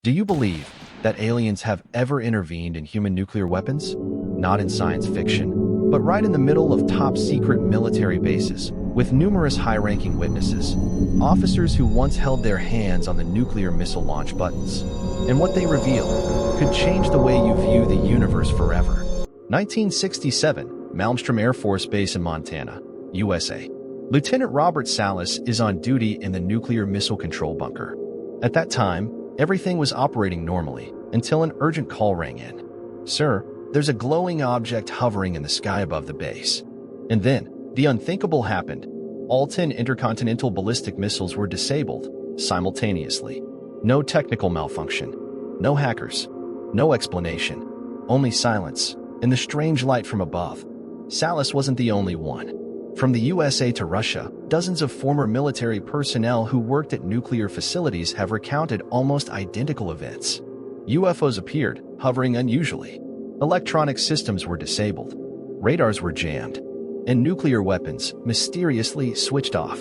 Do you believe that aliens have ever intervened in human nuclear weapons? Not in science fiction, but right in the middle of top-secret military bases, with numerous high-ranking witnesses, officers who once held their hands on the nuclear missile launch buttons. And what they reveal could change the way you view the universe forever. 1967, Malmstrom Air Force Base in Montana, USA. Lieutenant Robert Salas is on duty in the nuclear missile control bunker. At that time, everything was operating normally until an urgent call rang in. "Sir, there's a glowing object hovering in the sky above the base." And then, the unthinkable happened. All 10 intercontinental ballistic missiles were disabled simultaneously. No technical malfunction, no hackers, no explanation, only silence and the strange light from above. Salas wasn't the only one. From the USA to Russia, dozens of former military personnel who worked at nuclear facilities have recounted almost identical events. UFOs appeared, hovering unusually. Electronic systems were disabled. Radars were jammed. And nuclear weapons mysteriously switched off.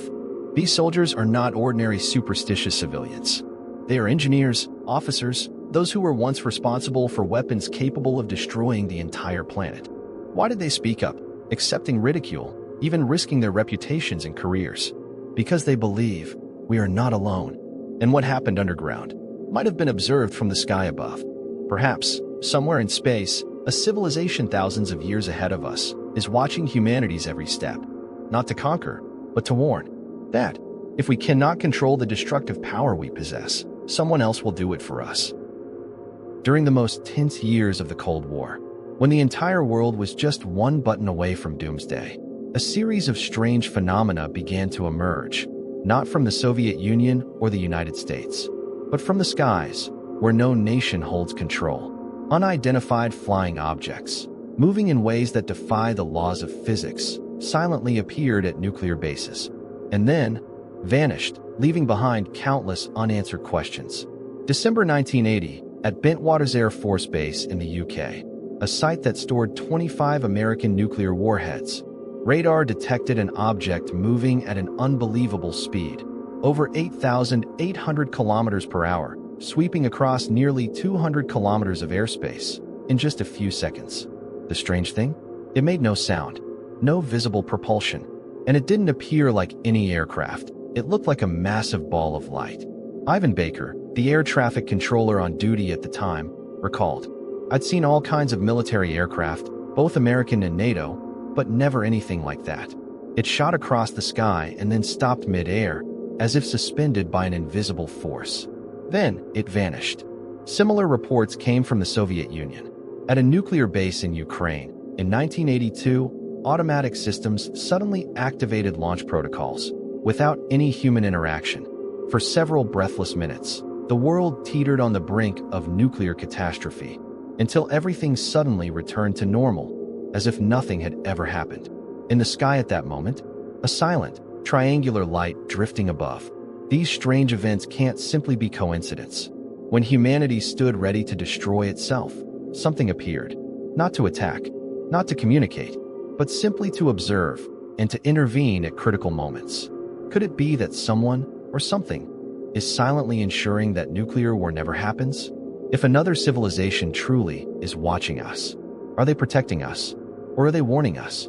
These soldiers are not ordinary superstitious civilians. They are engineers, officers, those who were once responsible for weapons capable of destroying the entire planet. Why did they speak up, accepting ridicule, even risking their reputations and careers? Because they believe we are not alone, and what happened underground might have been observed from the sky above. Perhaps, somewhere in space, a civilization thousands of years ahead of us is watching humanity's every step, not to conquer, but to warn that if we cannot control the destructive power we possess, someone else will do it for us. During the most tense years of the Cold War, when the entire world was just one button away from doomsday, a series of strange phenomena began to emerge, not from the Soviet Union or the United States, but from the skies, where no nation holds control. Unidentified flying objects, moving in ways that defy the laws of physics, silently appeared at nuclear bases, and then vanished, leaving behind countless unanswered questions. December 1980, at Bentwaters Air Force Base in the UK, a site that stored 25 American nuclear warheads, radar detected an object moving at an unbelievable speed, over 8,800 kilometers per hour, sweeping across nearly 200 kilometers of airspace in just a few seconds. The strange thing? It made no sound, no visible propulsion, and it didn't appear like any aircraft. It looked like a massive ball of light. Ivan Baker, the air traffic controller on duty at the time, recalled, "I'd seen all kinds of military aircraft, both American and NATO, but never anything like that. It shot across the sky and then stopped mid-air, as if suspended by an invisible force. Then it vanished." Similar reports came from the Soviet Union. At a nuclear base in Ukraine, in 1982, automatic systems suddenly activated launch protocols without any human interaction. For several breathless minutes, the world teetered on the brink of nuclear catastrophe, until everything suddenly returned to normal, as if nothing had ever happened. In the sky at that moment, a silent, triangular light drifting above. These strange events can't simply be coincidence. When humanity stood ready to destroy itself, something appeared, not to attack, not to communicate, but simply to observe and to intervene at critical moments. Could it be that someone or something is silently ensuring that nuclear war never happens? If another civilization truly is watching us, are they protecting us, or are they warning us?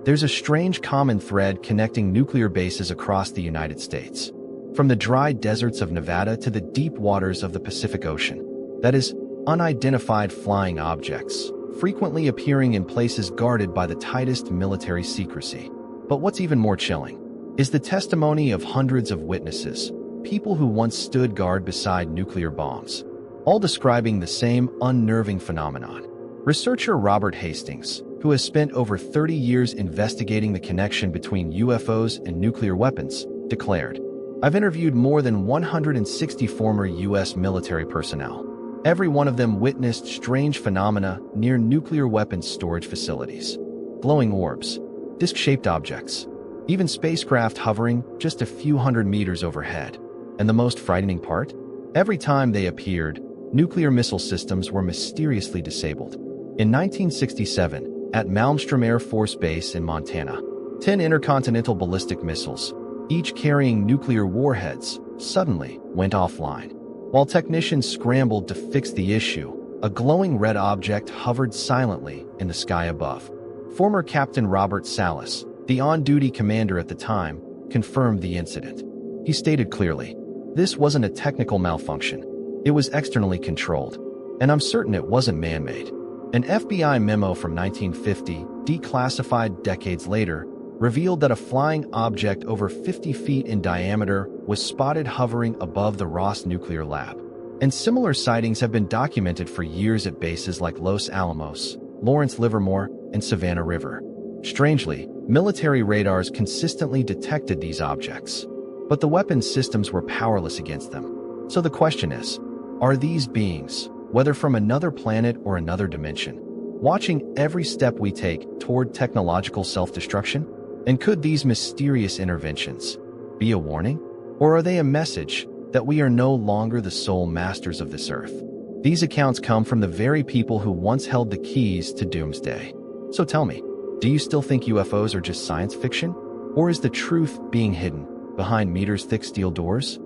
There's a strange common thread connecting nuclear bases across the United States, from the dry deserts of Nevada to the deep waters of the Pacific Ocean. That is, unidentified flying objects, frequently appearing in places guarded by the tightest military secrecy. But what's even more chilling is the testimony of hundreds of witnesses, people who once stood guard beside nuclear bombs, all describing the same unnerving phenomenon. Researcher Robert Hastings, who has spent over 30 years investigating the connection between UFOs and nuclear weapons, declared, "I've interviewed more than 160 former U.S. military personnel. Every one of them witnessed strange phenomena near nuclear weapons storage facilities. Glowing orbs, disc-shaped objects, even spacecraft hovering just a few hundred meters overhead. And the most frightening part? Every time they appeared, nuclear missile systems were mysteriously disabled. In 1967, at Malmstrom Air Force Base in Montana, 10 intercontinental ballistic missiles, each carrying nuclear warheads, suddenly went offline. While technicians scrambled to fix the issue, a glowing red object hovered silently in the sky above. Former Captain Robert Salas, the on-duty commander at the time, confirmed the incident. He stated clearly, "This wasn't a technical malfunction. It was externally controlled, and I'm certain it wasn't man-made." An FBI memo from 1950, declassified decades later, revealed that a flying object over 50 feet in diameter was spotted hovering above the Ross nuclear lab. And similar sightings have been documented for years at bases like Los Alamos, Lawrence Livermore, and Savannah River. Strangely, military radars consistently detected these objects, but the weapons systems were powerless against them. So the question is, are these beings, whether from another planet or another dimension, watching every step we take toward technological self-destruction? And could these mysterious interventions be a warning? Or are they a message that we are no longer the sole masters of this earth? These accounts come from the very people who once held the keys to doomsday. So tell me, do you still think UFOs are just science fiction? Or is the truth being hidden behind meters-thick steel doors?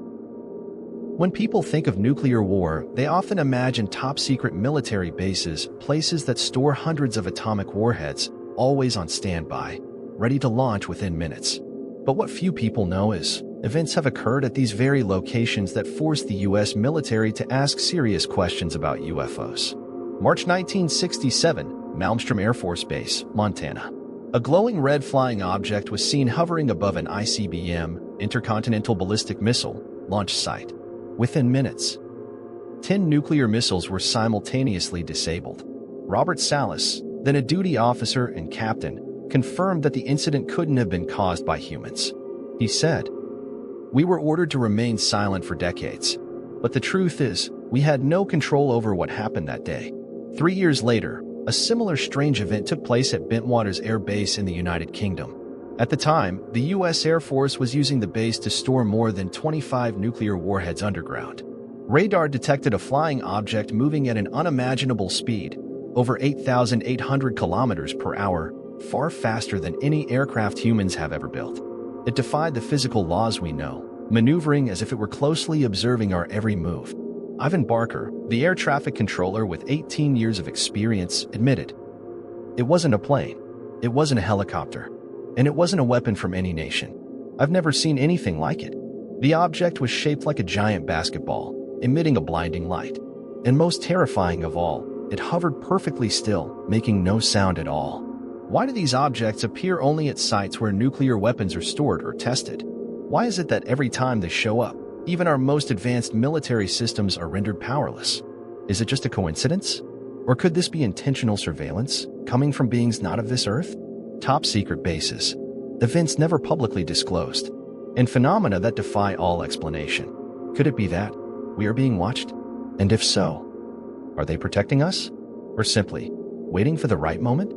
When people think of nuclear war, they often imagine top-secret military bases, places that store hundreds of atomic warheads, always on standby, ready to launch within minutes. But what few people know is, events have occurred at these very locations that forced the U.S. military to ask serious questions about UFOs. March 1967, Malmstrom Air Force Base, Montana. A glowing red flying object was seen hovering above an ICBM, intercontinental ballistic missile, launch site. Within minutes, 10 nuclear missiles were simultaneously disabled. Robert Salas, then a duty officer and captain, confirmed that the incident couldn't have been caused by humans. He said, "We were ordered to remain silent for decades, but the truth is, we had no control over what happened that day." 3 years later, a similar strange event took place at Bentwaters Air Base in the United Kingdom. At the time, the U.S. Air Force was using the base to store more than 25 nuclear warheads underground. Radar detected a flying object moving at an unimaginable speed, over 8,800 kilometers per hour, far faster than any aircraft humans have ever built. It defied the physical laws we know, maneuvering as if it were closely observing our every move. Ivan Barker, the air traffic controller with 18 years of experience, admitted, "It wasn't a plane, it wasn't a helicopter, and it wasn't a weapon from any nation. I've never seen anything like it. The object was shaped like a giant basketball, emitting a blinding light. And most terrifying of all, it hovered perfectly still, making no sound at all." Why do these objects appear only at sites where nuclear weapons are stored or tested? Why is it that every time they show up, even our most advanced military systems are rendered powerless? Is it just a coincidence? Or could this be intentional surveillance, coming from beings not of this earth? Top-secret bases, events never publicly disclosed, and phenomena that defy all explanation. Could it be that we are being watched? And if so, are they protecting us? Or simply waiting for the right moment?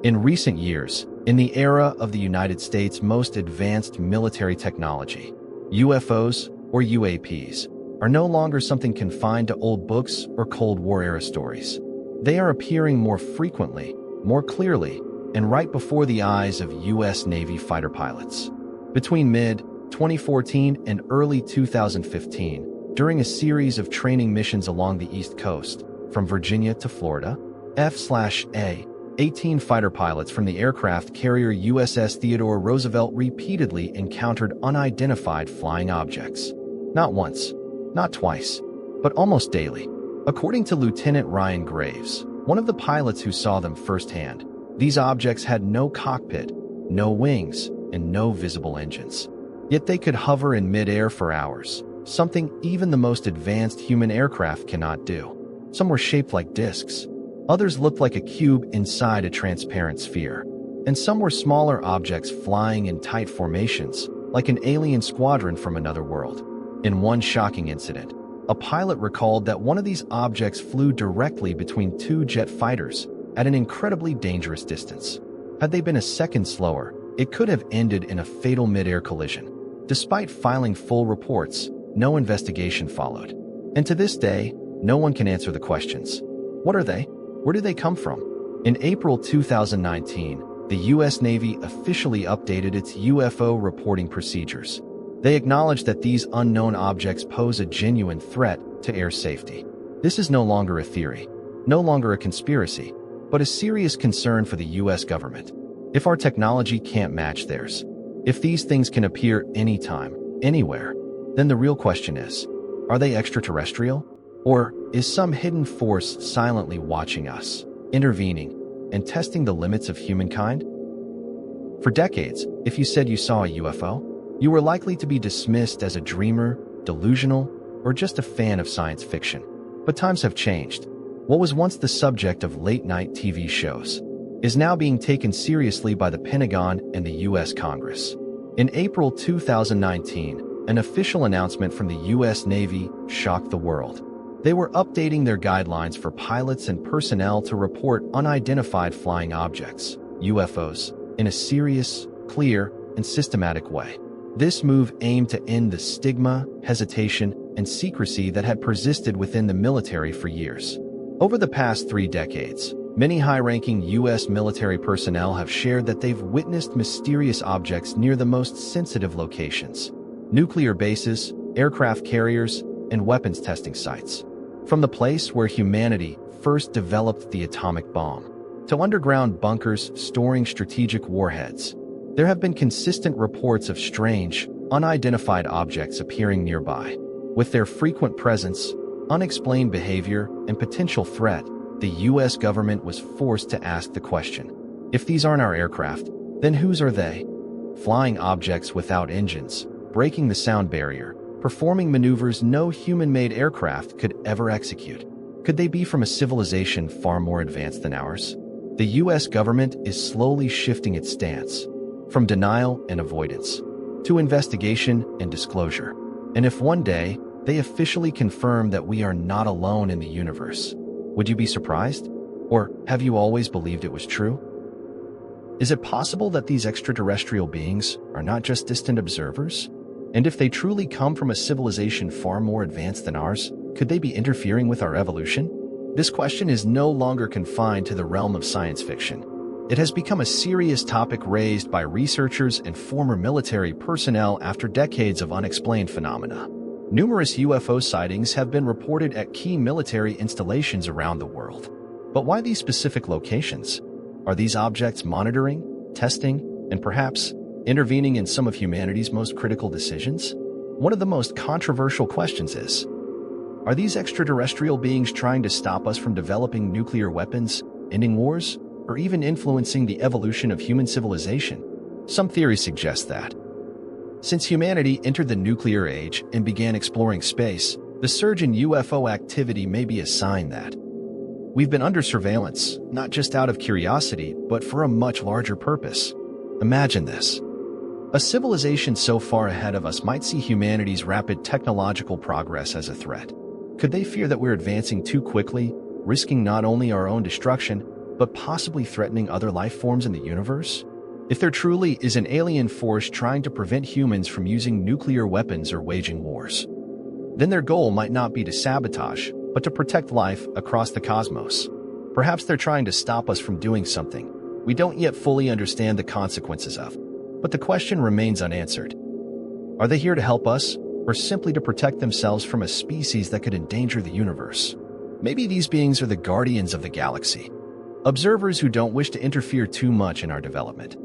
In recent years, in the era of the United States' most advanced military technology, UFOs, or UAPs, are no longer something confined to old books or Cold War-era stories. They are appearing more frequently, more clearly, and right before the eyes of U.S. Navy fighter pilots. Between mid-2014 and early 2015, during a series of training missions along the East Coast, from Virginia to Florida, F/A-18 fighter pilots from the aircraft carrier USS Theodore Roosevelt repeatedly encountered unidentified flying objects. Not once, not twice, but almost daily. According to Lieutenant Ryan Graves, one of the pilots who saw them firsthand, these objects had no cockpit, no wings, and no visible engines. Yet they could hover in mid-air for hours, something even the most advanced human aircraft cannot do. Some were shaped like discs. Others looked like a cube inside a transparent sphere. And some were smaller objects flying in tight formations, like an alien squadron from another world. In one shocking incident, a pilot recalled that one of these objects flew directly between two jet fighters at an incredibly dangerous distance. Had they been a second slower, it could have ended in a fatal mid-air collision. Despite filing full reports, no investigation followed. And to this day, no one can answer the questions. What are they? Where do they come from? In April 2019, the U.S. Navy officially updated its UFO reporting procedures. They acknowledge that these unknown objects pose a genuine threat to air safety. This is no longer a theory, no longer a conspiracy, but a serious concern for the U.S. government. If our technology can't match theirs, if these things can appear anytime, anywhere, then the real question is, are they extraterrestrial? Or is some hidden force silently watching us, intervening, and testing the limits of humankind? For decades, if you said you saw a UFO, you were likely to be dismissed as a dreamer, delusional, or just a fan of science fiction. But times have changed. What was once the subject of late-night TV shows is now being taken seriously by the Pentagon and the U.S. Congress. In April 2019, an official announcement from the U.S. Navy shocked the world. They were updating their guidelines for pilots and personnel to report unidentified flying objects, UFOs, in a serious, clear, and systematic way. This move aimed to end the stigma, hesitation, and secrecy that had persisted within the military for years. Over the past 3 decades, many high-ranking U.S. military personnel have shared that they've witnessed mysterious objects near the most sensitive locations: nuclear bases, aircraft carriers, and weapons testing sites. From the place where humanity first developed the atomic bomb, to underground bunkers storing strategic warheads, there have been consistent reports of strange, unidentified objects appearing nearby. With their frequent presence, unexplained behavior, and potential threat, the U.S. government was forced to ask the question: if these aren't our aircraft, then whose are they? Flying objects without engines, breaking the sound barrier, performing maneuvers no human-made aircraft could ever execute. Could they be from a civilization far more advanced than ours? The U.S. government is slowly shifting its stance from denial and avoidance to investigation and disclosure. And if one day they officially confirm that we are not alone in the universe, would you be surprised? Or have you always believed it was true? Is it possible that these extraterrestrial beings are not just distant observers? And if they truly come from a civilization far more advanced than ours, could they be interfering with our evolution? This question is no longer confined to the realm of science fiction. It has become a serious topic raised by researchers and former military personnel after decades of unexplained phenomena. Numerous UFO sightings have been reported at key military installations around the world. But why these specific locations? Are these objects monitoring, testing, and perhaps intervening in some of humanity's most critical decisions? One of the most controversial questions is, are these extraterrestrial beings trying to stop us from developing nuclear weapons, ending wars, or even influencing the evolution of human civilization? Some theories suggest that since humanity entered the nuclear age and began exploring space, the surge in UFO activity may be a sign that we've been under surveillance, not just out of curiosity, but for a much larger purpose. Imagine this. A civilization so far ahead of us might see humanity's rapid technological progress as a threat. Could they fear that we're advancing too quickly, risking not only our own destruction, but possibly threatening other life forms in the universe? If there truly is an alien force trying to prevent humans from using nuclear weapons or waging wars, then their goal might not be to sabotage, but to protect life across the cosmos. Perhaps they're trying to stop us from doing something we don't yet fully understand the consequences of. But the question remains unanswered. Are they here to help us, or simply to protect themselves from a species that could endanger the universe? Maybe these beings are the guardians of the galaxy, observers who don't wish to interfere too much in our development,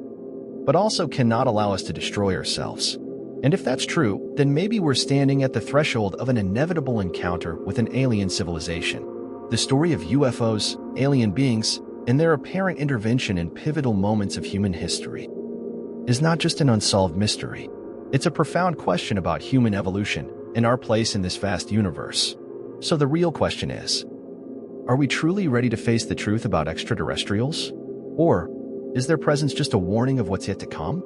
but also cannot allow us to destroy ourselves. And if that's true, then maybe we're standing at the threshold of an inevitable encounter with an alien civilization. The story of UFOs, alien beings, and their apparent intervention in pivotal moments of human history is not just an unsolved mystery. It's a profound question about human evolution and our place in this vast universe. So the real question is, are we truly ready to face the truth about extraterrestrials? Or is their presence just a warning of what's yet to come?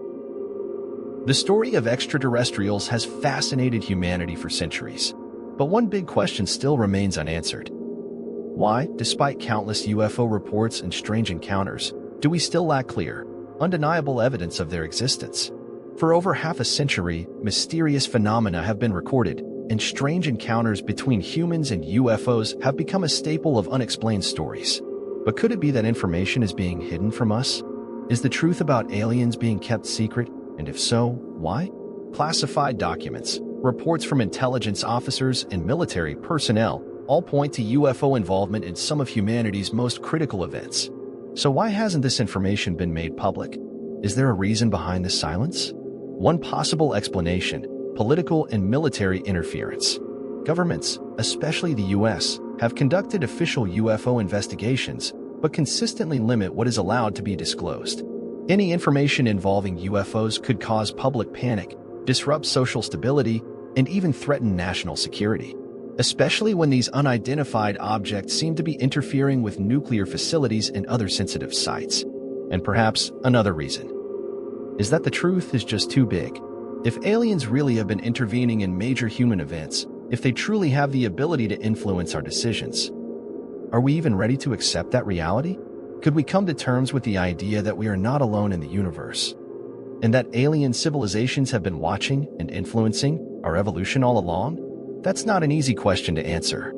The story of extraterrestrials has fascinated humanity for centuries, but one big question still remains unanswered. Why, despite countless UFO reports and strange encounters, do we still lack clear, undeniable evidence of their existence? For over half a century, mysterious phenomena have been recorded, and strange encounters between humans and UFOs have become a staple of unexplained stories. But could it be that information is being hidden from us? Is the truth about aliens being kept secret, and if so, why? classified documents, reports from intelligence officers and military personnel all point to UFO involvement in some of humanity's most critical events. So why hasn't this information been made public? Is there a reason behind this silence? One possible explanation: political and military interference. Governments, especially the US, have conducted official UFO investigations, but consistently limit what is allowed to be disclosed. Any information involving UFOs could cause public panic, disrupt social stability, and even threaten national security, especially when these unidentified objects seem to be interfering with nuclear facilities and other sensitive sites. And perhaps another reason is that the truth is just too big. If aliens really have been intervening in major human events, if they truly have the ability to influence our decisions, are we even ready to accept that reality? Could we come to terms with the idea that we are not alone in the universe, and that alien civilizations have been watching and influencing our evolution all along? That's not an easy question to answer,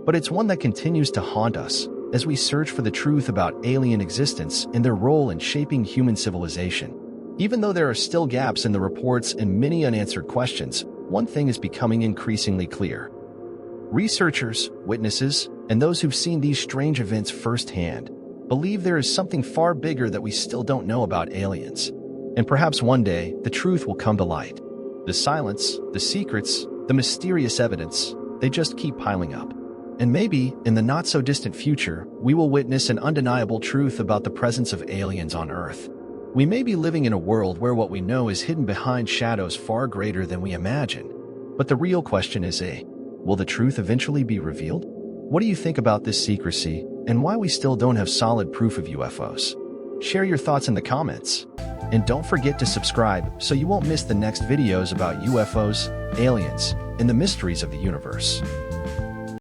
but it's one that continues to haunt us as we search for the truth about alien existence and their role in shaping human civilization. Even though there are still gaps in the reports and many unanswered questions, one thing is becoming increasingly clear. Researchers, witnesses, and those who've seen these strange events firsthand believe there is something far bigger that we still don't know about aliens. And perhaps one day, the truth will come to light. The silence, the secrets, the mysterious evidence, they just keep piling up. And maybe, in the not-so-distant future, we will witness an undeniable truth about the presence of aliens on Earth. We may be living in a world where what we know is hidden behind shadows far greater than we imagine. But the real question is, will the truth eventually be revealed? What do you think about this secrecy, and why we still don't have solid proof of UFOs? Share your thoughts in the comments. And don't forget to subscribe so you won't miss the next videos about UFOs, aliens, and the mysteries of the universe.